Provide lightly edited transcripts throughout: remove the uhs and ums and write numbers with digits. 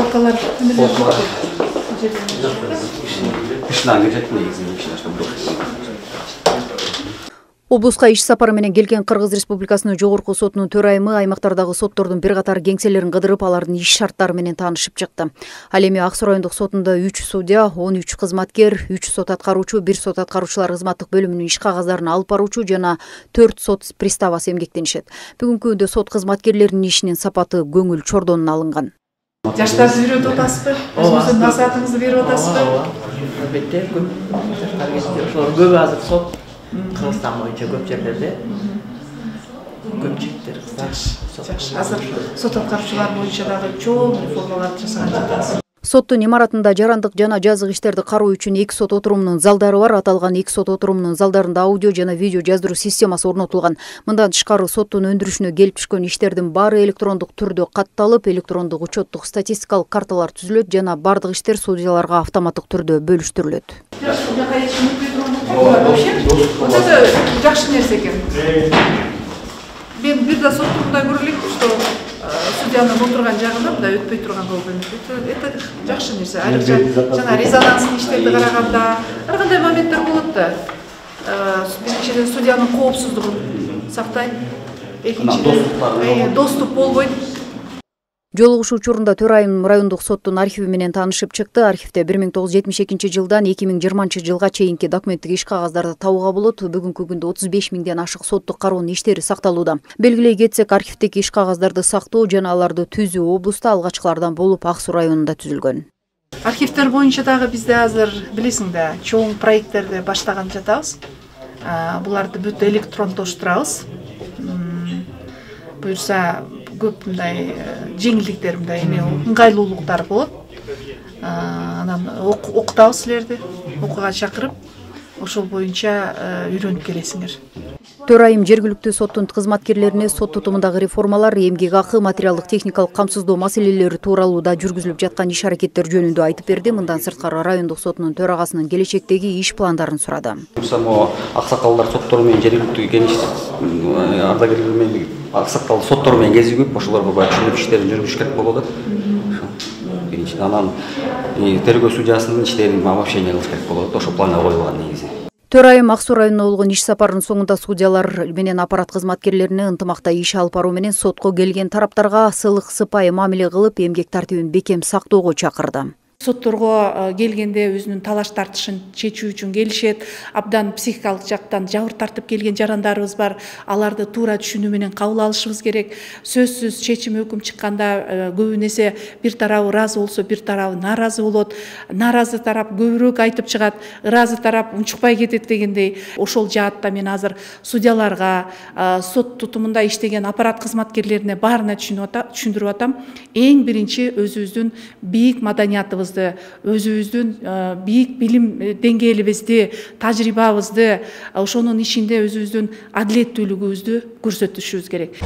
Палкалар Облуска иш сапары менен келген Кыргыз Республикасынын жогорку сотунун төрайымы аймактардагы соттордун бир катар кеңселерин кыдырып, алардын иш шарттары менен таанышып чыкты. Ал эми Ак Суу райондук сотунда 3 судья, 13 кызматкер, 3 сот аткаруучу, 1 сот аткаруучулар кызматтык бөлүмүнүн иш кагазларын алып баруучу жана 4 сот приставасы эмгектенишет. Бүгүнкү күндө сот кызматкерлеринин ишинин сапаты көңүл чордонуна алынган. Жаштарды үйрөтүп атасызбы? Өзүңүздүн насаатыңызды берип атасызбы? Албетте, көп азыр сот Кыргызстан боюнча көп жерлерде көпчүлүктөр кыздар. Жакшы. Азыр сот аткаруучулар боюнча дагы чоң реформаларды жасаган жатасыз. Соттун имаратында жарандык жана жазык иштерди кароо үчүн 2 сот отурумунун залдары бар. Аталган 2 сот отурумунун залдарында аудио жана видео жаздыруу системасы орнотулган. Мындан тышкары соттун өндүрүшүнө келип түшкөн иштердин баары электрондук түрдө катталып, электрондук учеттук статистикалык карталар түзүлөт жана бардык иштер судьяларга автоматтык түрдө бөлүштүрүлөт. Вот это жакшы нерсе экен. Мен бир да сотто мындай көрө элекмин, что судьянын отурган жагында мындай өтпөй турган болбойм. Это жакшы нерсе. Айрыкча жана резонанстын иштерди караганда ар кандай моменттер болот да. Биринчиден судьянын коопсуздугун сактайт. Экинчиден доступ болбойт. Жолугушуу учурунда төрайым райондук соттун архиви менен таанышып чыкты. Архивде 1972 жылдан 2020 жылга чейинки документтик иш кагаздарды табууга болот. Бүгүнкү күндө 35 миңден ашык соттук кароонун иштери сакталууда. Белгилей кетсек, архивдеги иш кагаздарды сактоо жана аларды түзүү облуста алгачкылардан болуп Ак Суу районунда түзүлгөн. Архивдер боюнча дагы бизде азыр билесиң да, чоң проекттерди баштаган жатабыз. Буларды бүт электрондоштурабыз. Буюрса көп мындай жеңилдиктер, мындай ыңгайлуулуктар болот. Анан окутабыз силерди, окууга чакырып, ошол боюнча үйрөнүп келесиңер. Төрайым жергиликтүү соттун кызматкерлерине сот тутумундагы реформалар, эмгек акы, материалдык техникалык камсыздоо маселелери тууралуу да жүргүзүлүп жаткан иш аракеттер жөнүндө айтып берди. Мындан сырткары райондук соттунун төрагасынын келечектеги иш пландарын сурады. Аксакалдар соттору менен жергиликтүү кеңеш ардагерлери менен аксакал соттору менен кезигип, ошолорго баягы түшүнүк иштерин жүргүзүш керек болот. Биринчиден анан тергөө судьясынын иштерин обобщение кылыш керек болот. Ошол планга коюлган негизи. Төрайым Ак Суу районуна болгон иш сапарынын соңунда судьялар менен аппарат кызматкерлерине ынтымакта иш алып баруу менен сотко келген тараптарга ысылык сыпайы мамиле кылып, эмгек тартибин бекем сактоого чакырды. Сотторго келгенде өзүнүн талаш тартышын чечүү үчүн келишет. Абдан психикалык жактан жабыр тартып келген жарандарыбыз бар. Аларды туура түшүнүү менен кабыл алышыбыз керек. Сөзсүз чечим өкүм чыкканда көбүн эсе бир тарабы ыраазы болсо, бир тарабы нааразы болот. Нааразы тарап көбүрөөк айтып чыгат, ыраазы тарап унчукпай кетет дегендей. Ошол жаатта мен азыр судьяларга, сот тутумунда иштеген аппарат кызматкерлерине баарына түшүндүрүп атам. Эң биринчи өзүбүздүн бийик маданиятыбыз, өзүбүздүн бийик билим деңгээлибизди, тажрыйбабызды, ошонун ичинде өзүбүздүн адилеттүүлүгүбүздү көрсөтүшүбүз керек.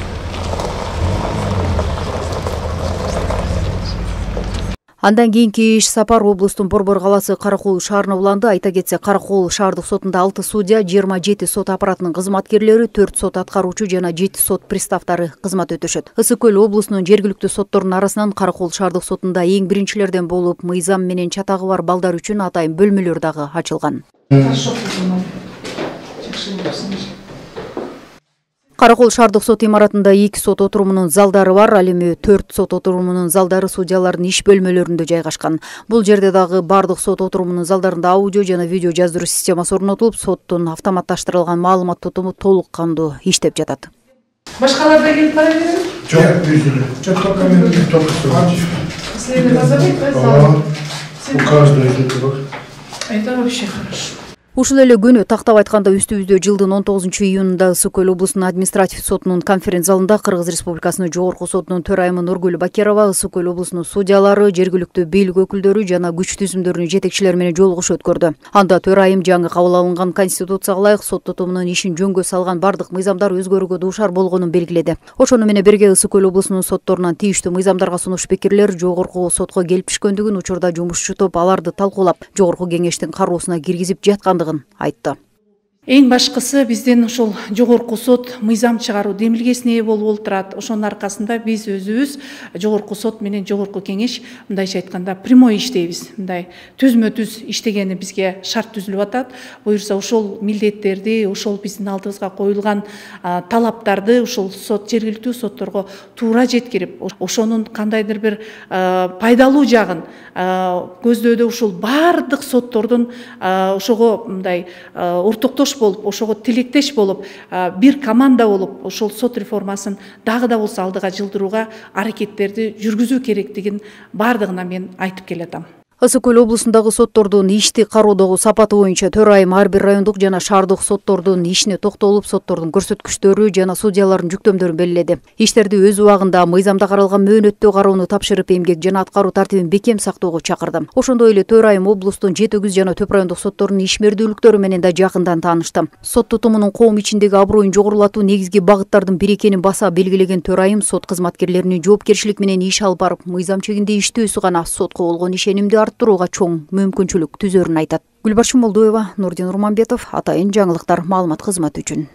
Андан кийинки иш сапар облустун Борбор калаасы Каракол шаарына уланды. Айта кетсек, Каракол шаардык сотунда 6 судья, 27 сот аппаратынын кызматкерлери, 4 сот аткаруучу жана 7 сот приставтары кызмат өтөшөт. Ысык көл облусунун жергиликтүү сотторунун арасынан Каракол шаардык сотунда эң биринчилерден болуп, мыйзам менен чатагы бар балдар үчүн атайын бөлмөлөр дагы ачылган. Каракол шаардык сот имаратында 2 сот отурумунун залдары бар. Ал эми 4 сот отурумунун залдары судьялардын иш бөлмөлөрүндө жайгашкан. Бул жерде дагы бардык сот отурумунун залдарында аудио жана видео жаздыруу системасы орнотулуп, соттун автоматташтырылган маалымат тутуму толук кандуу иштеп жатат. Башкаларда келип бара береби? Жок, жүзүлө. Только мен Последний назовет, да? У каждого из этого. Это вообще хорошо. Ушул эле күнү тактап айтканда үстүбүздө жылдын 19-июнунда Ысык көл облусунун административ сотунун конференц залында Кыргыз Республикасынын жогорку сотунун төрайымы Нургүл Бакирова, Ысык көл облусунун судьялары, жергиликтүү бийлик өкүлдөрү жана күч түзүмдөрүнүн жетекчилери менен жолугуш өткөрдү. Анда төрайым жаңы кабыл алынган конституцияга ылайык сот тутумунун ишин жөнгө салган бардык мыйзамдар өзгөрүүгө дуушар болгонун белгиледи. Ошону менен бирге Ысык көл облусунун сотторунан тийиштүү мыйзамдарга сунуш пикирлер жогорку сотко келип түшкөндүгүн, учурда жумушчу топ аларды талкуулап, жогорку кеңештин кароосуна киргизип жаткандыгын айтты. Эң башкысы биздин ошол жогорку сот мыйзам чыгаруу демилгесине ээ болуп отурат. Ошонун аркасында биз өзүбүз жогорку сот менен жогорку кеңеш мындайча айтканда прямой иштейбиз. Мындай түзмө түз иштегени бизге шарт түзүлүп атат. Буюрса ошол милдеттерди, ошол биздин алдыбызга коюлган талаптарды ошол сот жергиликтүү сотторго туура жеткирип, ошонун кандайдыр бир пайдалуу жагын көздөдө ушул баардык соттордун ошого мындай ортоктош болуп, ошого тилектеш болуп, бир команда болуп, ошол сот реформасын дагы да болсо алдыга жылдырууга аракеттерди жүргүзүү керектигин баардыгына мен айтып келатам. Ысык Көл облусундагы соттордун ишти кароодогу сапаты боюнча төрайым ар бир райондук жана шаардык соттордун ишине токтолуп, соттордун көрсөткүчтөрү жана судьялардын жүктөмдөрүн белгиледи. Иштерди өз убагында мыйзамда каралган мөөнөттө кароону тапшырып, эмгек жана аткаруу тартибин бекем сактоого чакырды. Ошондой эле төрайым облустун Жети Өгүз жана Төп райондук сотторунун ишмердүүлүктөрү менен да жакындан таанышты. Сот тутумунун коом ичиндеги аброюн жогорулатуу негизги багыттардын бири экенин баса белгилеген төрайым сот кызматкерлеринин жоопкерчилик менен иш алып барып, мыйзам чегинде иштөөсү гана сотко болгон ишенимди арттырууга чоң мүмкүнчүлүк түзөрүн айтат. Гүлбарчын Молдоева, Нурдин Урманбетов, Атайын жаңылыктар маалымат кызматы үчүн.